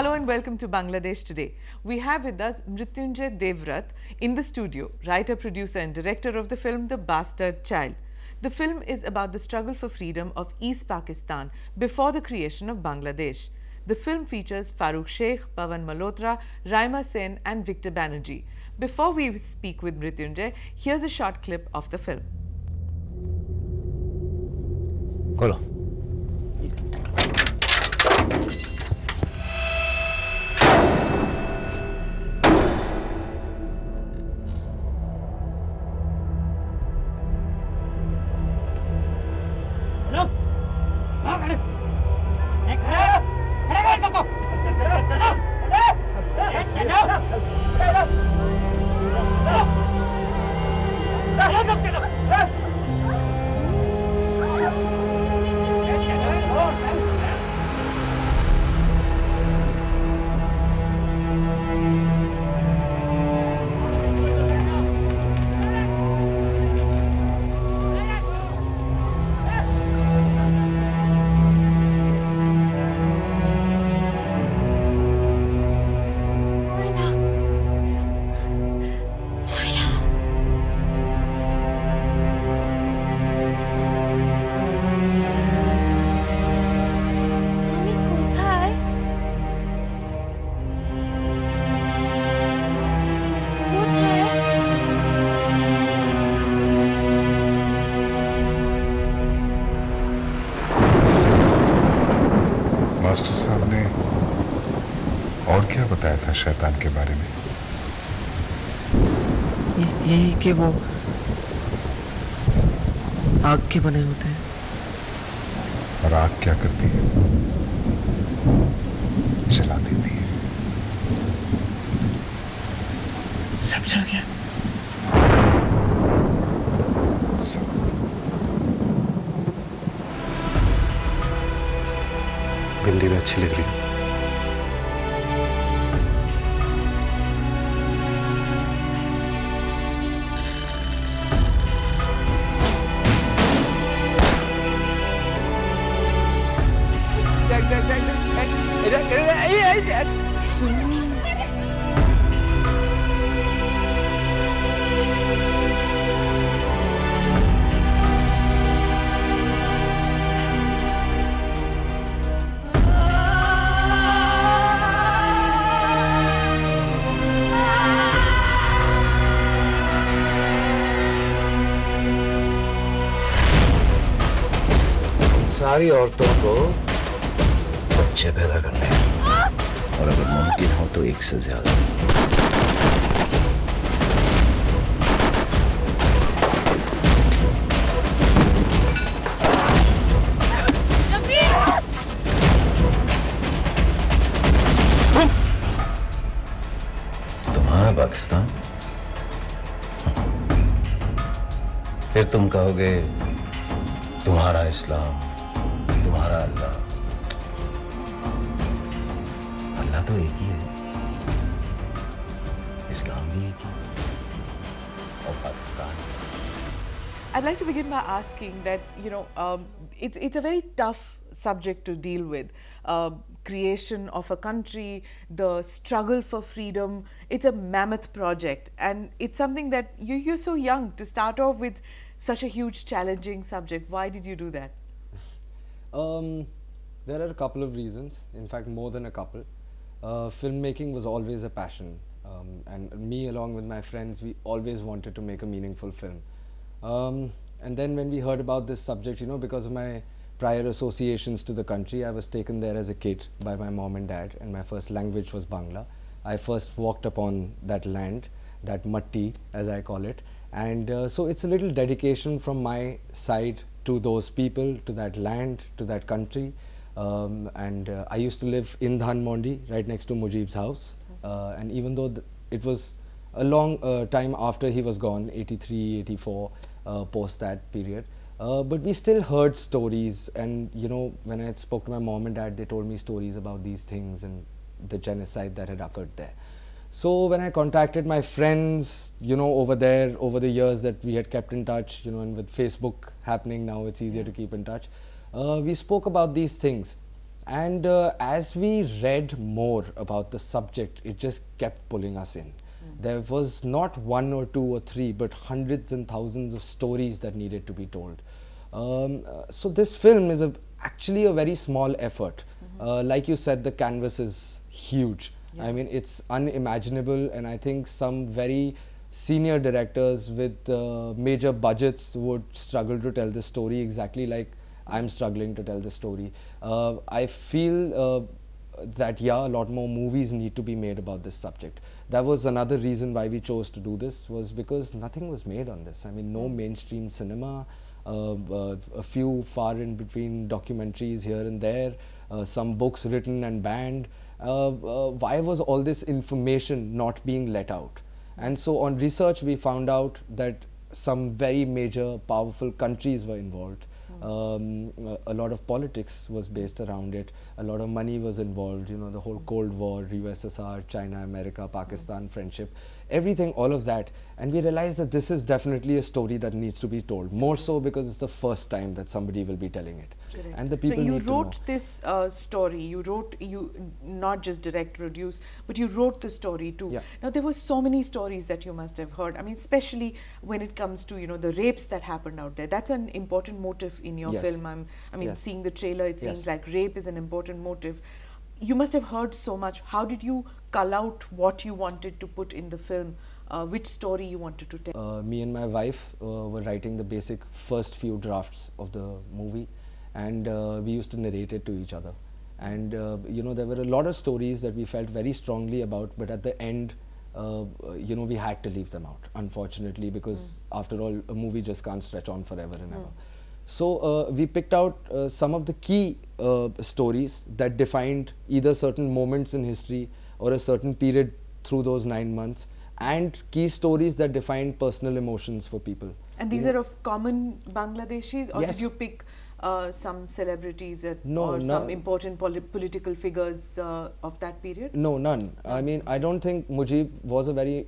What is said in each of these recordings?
Hello and welcome to Bangladesh Today. We have with us Mrityunjay Devvrat in the studio, writer, producer and director of the film The Bastard Child. The film is about the struggle for freedom of East Pakistan before the creation of Bangladesh. The film features Farooq, Sheikh, Pavan, Malhotra, Raima and Victor Banerjee. Before we speak with Mrityunjay, here's a short clip of the film. Kolo. Master साहब ने और क्या बताया था शैतान के बारे में? यही कि वो आग के बने होते हैं। और आग क्या करती है? जला देती है। समझा क्या? सब। बिल्ली में अच्छी लग रही है। सारी औरतों को बच्चे पैदा करने हैं और अगर मुमकिन हो तो एक से ज्यादा। तुम्हारा पाकिस्तान, फिर तुम कहोगे तुम्हारा इस्लाम, तुम्हारा अल्लाह। अल्लाह तो एक ही है, इस्लाम भी एक ही और Pakistan. I'd like to begin by asking that, it's a very tough subject to deal with. Creation of a country, the struggle for freedom, it's a mammoth project. And it's something that you're so young to start off with such a huge challenging subject. Why did you do that? There are a couple of reasons, in fact more than a couple. Filmmaking was always a passion, and me along with my friends, we always wanted to make a meaningful film. And then when we heard about this subject, because of my prior associations to the country, I was taken there as a kid by my mom and dad, and my first language was Bangla. I first walked upon that land, that matti as I call it, and so it's a little dedication from my side to those people, to that land, to that country. I used to live in Dhanmondi, right next to Mujib's house. And even though it was a long time after he was gone, 83, 84, post that period, but we still heard stories. And when I spoke to my mom and dad, they told me stories about these things and the genocide that had occurred there. So when I contacted my friends, over there, over the years that we had kept in touch, and with Facebook happening now, it's easier to keep in touch. We spoke about these things, And as we read more about the subject, it just kept pulling us in. There was not one or two or three, but hundreds and thousands of stories that needed to be told. So this film is actually a very small effort. Like you said, the canvas is huge. Yeah. I mean, it's unimaginable, and I think some very senior directors with major budgets would struggle to tell this story exactly like I'm struggling to tell the story. I feel that, yeah, a lot more movies need to be made about this subject. That was another reason why we chose to do this, was because nothing was made on this. I mean, no mainstream cinema, a few far in between documentaries here and there, some books written and banned. Why was all this information not being let out? And so on research, we found out that some very major, powerful countries were involved. A lot of politics was based around it. A lot of money was involved. You know, the whole Cold War, USSR, China, America, Pakistan, friendship, everything, all of that. And we realized that this is definitely a story that needs to be told. More so because it's the first time that somebody will be telling it. Correct. And the people you need to know. wrote this story. You not just direct, produce, but you wrote the story too. Yeah. Now there were so many stories that you must have heard. I mean, especially when it comes to, you know, the rapes that happened out there. That's an important motive in your Yes. film. I mean, Yes. seeing the trailer, it Yes. seems like rape is an important motive. You must have heard so much. How did you cull out what you wanted to put in the film? Which story you wanted to tell? Me and my wife were writing the basic first few drafts of the movie, and we used to narrate it to each other. And you know, there were a lot of stories that we felt very strongly about, but at the end, you know, we had to leave them out, unfortunately, because after all, a movie just can't stretch on forever and ever. So we picked out some of the key stories that defined either certain moments in history or a certain period through those 9 months, and key stories that defined personal emotions for people. And these are of common Bangladeshis, or Yes. did you pick some celebrities No, or no. some important political figures of that period? No, none. I mean, I don't think Mujib was a very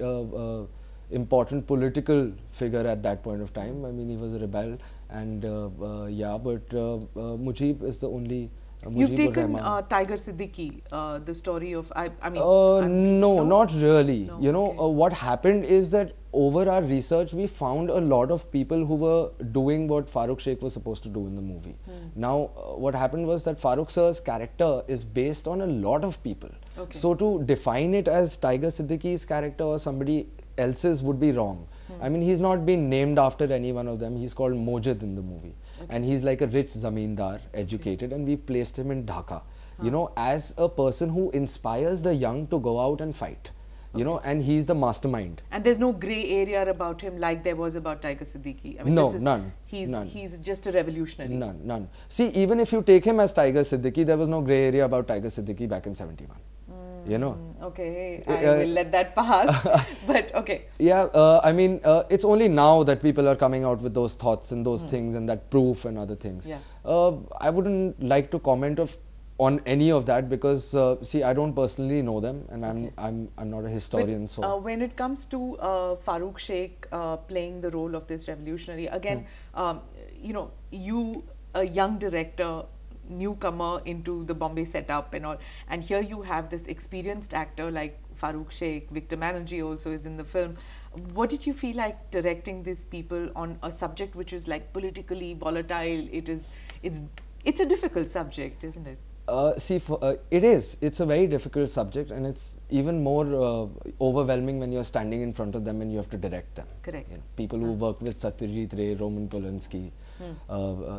important political figure at that point of time. I mean, he was a rebel, and yeah, but Mujib is the only. You've Mujib or taken Raima. Tiger Siddiqui, the story of, I mean... No, not really. No, You know, okay. what happened is that over our research, we found a lot of people who were doing what Farooq Sheikh was supposed to do in the movie. Now, what happened was that Farooq sir's character is based on a lot of people. Okay. So to define it as Tiger Siddiqui's character or somebody else's would be wrong. I mean, he's not been named after any one of them. He's called Mojid in the movie. And he's like a rich zamindar, educated, and we've placed him in Dhaka. You know, as a person who inspires the young to go out and fight. You know, and he's the mastermind. And there's no grey area about him like there was about Tiger Siddiqui. I mean, No, this is, none, He's none. he's just a revolutionary. None. See, even if you take him as Tiger Siddiqui, there was no grey area about Tiger Siddiqui back in 71. You know? Okay, I will let that pass. But okay. Yeah, I mean, it's only now that people are coming out with those thoughts and those things and that proof and other things. Yeah. I wouldn't like to comment on any of that because, see, I don't personally know them, and I'm not a historian. But, So when it comes to Farooq Sheikh playing the role of this revolutionary, again, you know, you, a young director, newcomer into the Bombay setup and all, and here you have this experienced actor like Farooq Sheikh, Victor Banerjee also is in the film. What did you feel like directing these people on a subject which is like politically volatile? It's a difficult subject, isn't it? see, it is. It's a very difficult subject, and it's even more overwhelming when you're standing in front of them and you have to direct them. Correct. You know, people who work with Satyajit Ray, Roman Polanski,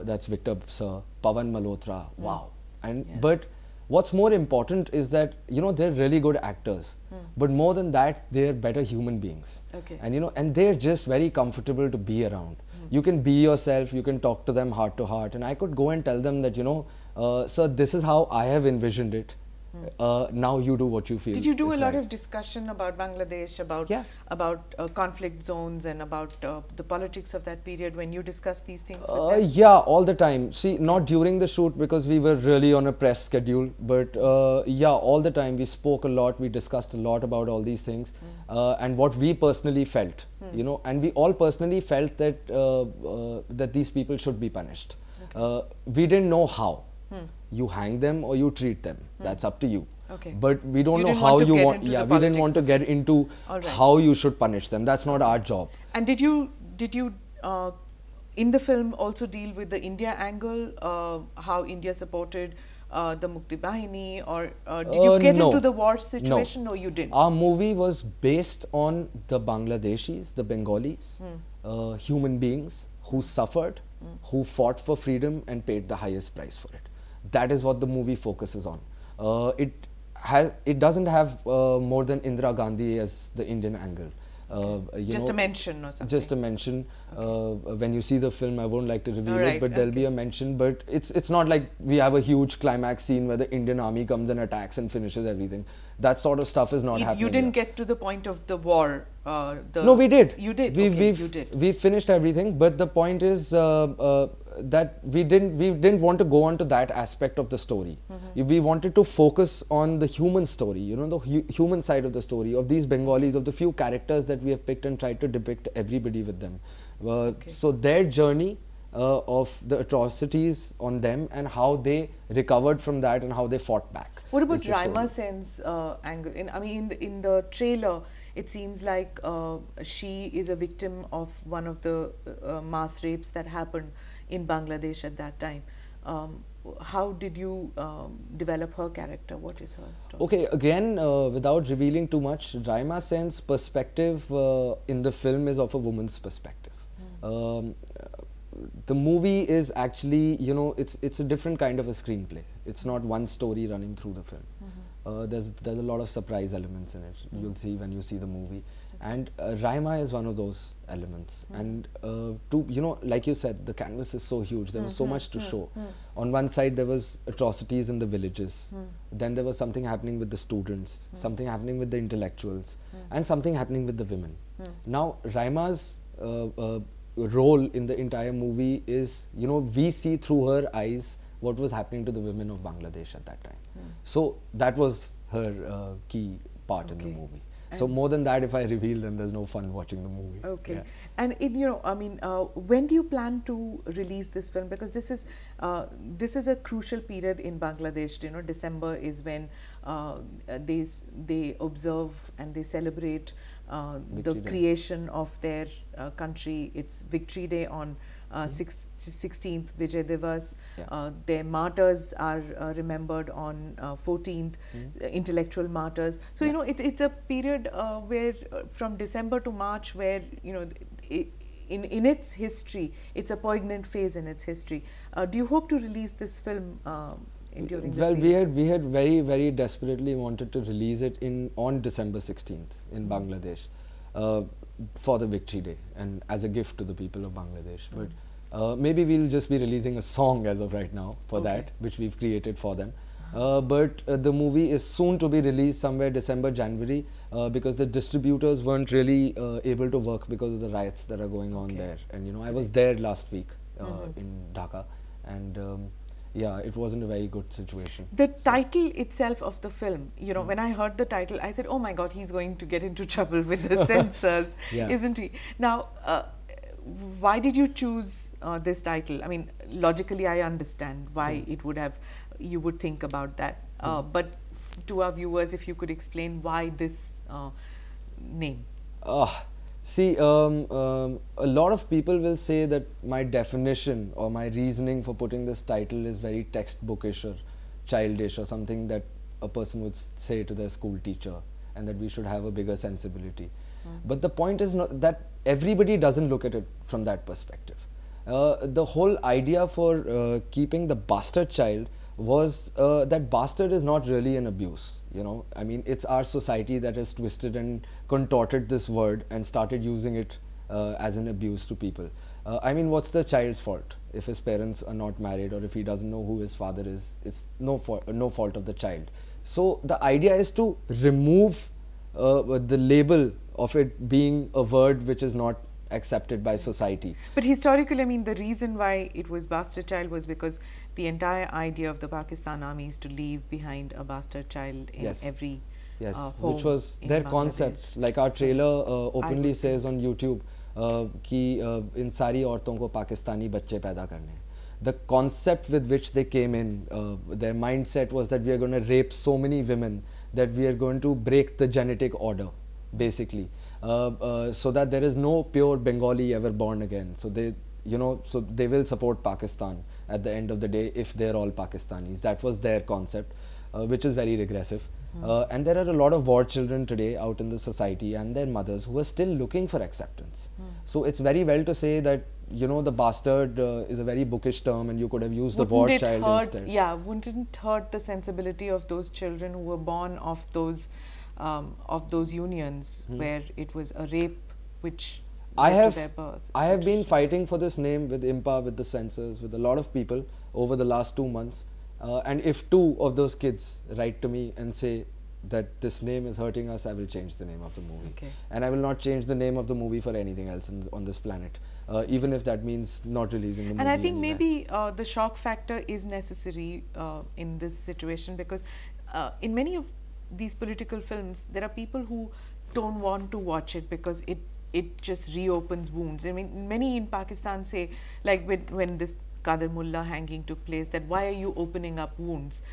that's Victor Sir, Pavan Malhotra. Wow. And but what's more important is that, you know, they're really good actors, but more than that, they're better human beings. Okay. And you know, and they're just very comfortable to be around. You can be yourself, you can talk to them heart to heart, and I could go and tell them that, you know, sir, this is how I have envisioned it. Now you do what you feel. Did you do a is lot right. of discussion about Bangladesh, Yeah. about conflict zones and about the politics of that period when you discussed these things with them? Yeah, all the time. See, not during the shoot because we were really on a press schedule, but yeah, all the time we spoke a lot, we discussed a lot about all these things and what we personally felt, you know, and we all personally felt that that these people should be punished. We didn't know how. you hang them or you treat them. That's up to you. Okay. But we don't You know didn't how want to you get want. into Yeah, the we didn't want to politics get into All right. how you should punish them. That's not our job. And did you in the film also deal with the India angle, how India supported the Mukti Bahini, or did you get No. into the war situation? No. No, you didn't. Our movie was based on the Bangladeshis, the Bengalis, human beings who suffered, who fought for freedom and paid the highest price for it. That is what the movie focuses on. It doesn't have more than Indira Gandhi as the Indian angle. Just a mention or something. Just a mention. When you see the film, I won't like to reveal Alright, it, but there'll be a mention. But it's not like we have a huge climax scene where the Indian army comes and attacks and finishes everything. That sort of stuff is not happening. You didn't here. get to the point of the war. No, we did. You did. You did. We finished everything, but the point is that we didn't want to go on to that aspect of the story. We wanted to focus on the human story, you know, the human side of the story of these Bengalis, of the few characters that we have picked and tried to depict everybody with them. So their journey of the atrocities on them and how they recovered from that and how they fought back. What about is the story. Raima Sen's angle? In the trailer, it seems like she is a victim of one of the mass rapes that happened in Bangladesh at that time. How did you develop her character? What is her story? Okay, again, without revealing too much, Raima Sen's perspective in the film is of a woman's perspective. The movie is actually, you know, it's a different kind of a screenplay. It's not one story running through the film. There's a lot of surprise elements in it. You'll see when you see the movie. And Raima is one of those elements. And you know, like you said, the canvas is so huge. There was so much to show. On one side, there was atrocities in the villages. Then there was something happening with the students, something happening with the intellectuals, and something happening with the women. Now, Raima's role in the entire movie is, you know, we see through her eyes what was happening to the women of Bangladesh at that time. So that was her key part in the movie. So more than that, if I reveal, then there's no fun watching the movie. Okay. Yeah. And you know, I mean, when do you plan to release this film? Because this is a crucial period in Bangladesh. You know, December is when they observe and they celebrate the creation of their country. It's Victory Day on 16th, Vijay Divas. Their martyrs are remembered on 14th, intellectual martyrs. So, you know, it's a period where from December to March where, you know, in its history, it's a poignant phase in its history. Do you hope to release this film during this period? we had very, very desperately wanted to release it on December 16th in Bangladesh for the Victory Day and as a gift to the people of Bangladesh. But maybe we'll just be releasing a song as of right now for that, which we've created for them. But the movie is soon to be released somewhere December, January, because the distributors weren't really able to work because of the riots that are going on there. And you know, I was there last week in Dhaka, and yeah, it wasn't a very good situation. The title itself of the film, you know, when I heard the title, I said, oh my God, he's going to get into trouble with the censors, isn't he? Now, why did you choose this title? I mean, logically, I understand why you would think about that. But to our viewers, if you could explain why this name? See, a lot of people will say that my definition or my reasoning for putting this title is very textbookish or childish or something that a person would say to their school teacher, and that we should have a bigger sensibility. But the point is not that everybody doesn't look at it from that perspective. The whole idea for keeping the bastard child was that bastard is not really an abuse, you know. I mean, it's our society that has twisted and contorted this word and started using it as an abuse to people. I mean, what's the child's fault? If his parents are not married or if he doesn't know who his father is, it's no fault of the child. So the idea is to remove the label of it being a word which is not accepted by society. But historically, I mean, the reason why it was bastard child was because the entire idea of the Pakistan army is to leave behind a bastard child in every home, which was their concept. Like our trailer openly says on YouTube कि इन सारी औरतों को पाकिस्तानी बच्चे पैदा करने हैं. the concept with which they came in, their mindset was that we are going to rape so many women that we are going to break the genetic order, basically, so that there is no pure Bengali ever born again. So they, so they will support Pakistan at the end of the day if they're all Pakistanis. That was their concept, which is very regressive. And there are a lot of war children today out in the society and their mothers who are still looking for acceptance. So it's very well to say that, the bastard is a very bookish term and you could have used the war child instead. Yeah, wouldn't it hurt the sensibility of those children who were born of those unions where it was a rape which led to their birth? I have been fighting for this name with IMPA, with the censors, with a lot of people over the last 2 months. And if 2 of those kids write to me and say that this name is hurting us, I will change the name of the movie. Okay. And I will not change the name of the movie for anything else on this planet, even if that means not releasing the movie. And I think anywhere. maybe the shock factor is necessary in this situation, because in many of these political films, there are people who don't want to watch it because it just reopens wounds. I mean, many in Pakistan say, like when this Qadir Mullah hanging took place, that why are you opening up wounds?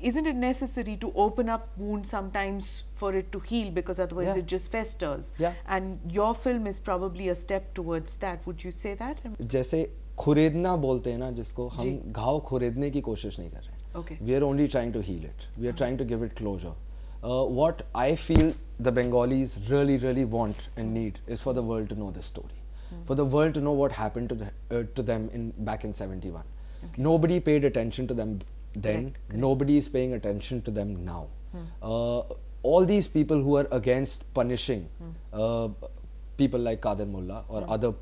Isn't it necessary to open up wounds sometimes for it to heal, because otherwise it just festers? And your film is probably a step towards that. Would you say that? जैसे खुरेदना बोलते हैं ना जिसको, हम घाव खुरेदने की कोशिश नहीं कर रहे हैं. Okay. We are only trying to heal it. We are trying to give it closure. What I feel the Bengalis really want and need is for the world to know this story. For the world to know what happened to them back in 71. Okay. Nobody paid attention to them then. Correct. Nobody is paying attention to them now. All these people who are against punishing people like Qadir Mullah or other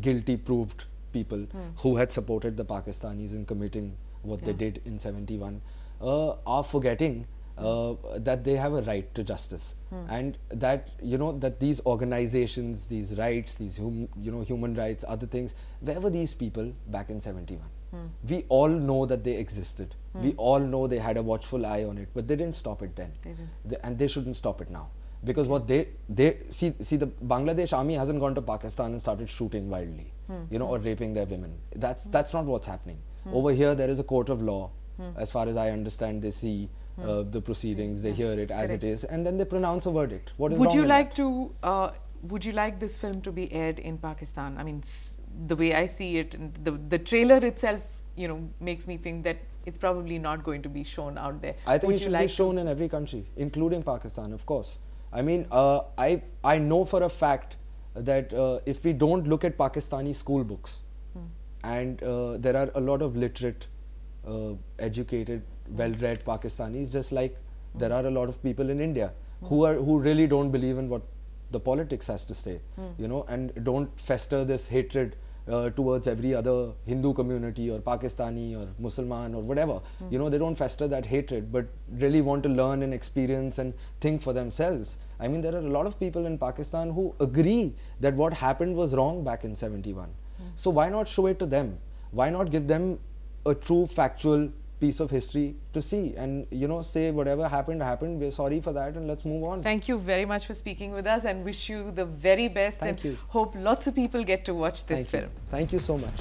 guilty proved people who had supported the Pakistanis in committing what they did in 71 are forgetting that they have a right to justice, and that that these organizations, these rights, these human rights, other things, where were these people back in 71? We all know that they existed. We all know they had a watchful eye on it, but they didn't stop it then. And they shouldn't stop it now, because what they see the Bangladesh army hasn't gone to Pakistan and started shooting wildly, or raping their women. That's not what's happening. Over here there is a court of law. As far as I understand, they see the proceedings, they hear it as it is, and then they pronounce a verdict. What is would wrong you in like that? to would you like this film to be aired in Pakistan? I mean, the way I see it, and the trailer itself, makes me think that it's probably not going to be shown out there. I think would it should be shown in every country, including Pakistan, of course. I mean, I know for a fact that if we don't look at Pakistani school books, and there are a lot of literate, educated, well-read Pakistanis, just like there are a lot of people in India who really don't believe in what the politics has to say, and don't fester this hatred towards every other Hindu community or Pakistani or Musliman or whatever. They don't fester that hatred, but really want to learn and experience and think for themselves. I mean, there are a lot of people in Pakistan who agree that what happened was wrong back in 71. So why not show it to them? Why not give them a true factual piece of history to see, and say whatever happened, we're sorry for that, and let's move on. Thank you very much for speaking with us, and wish you the very best. Thank you. Hope lots of people get to watch this film. Thank you so much.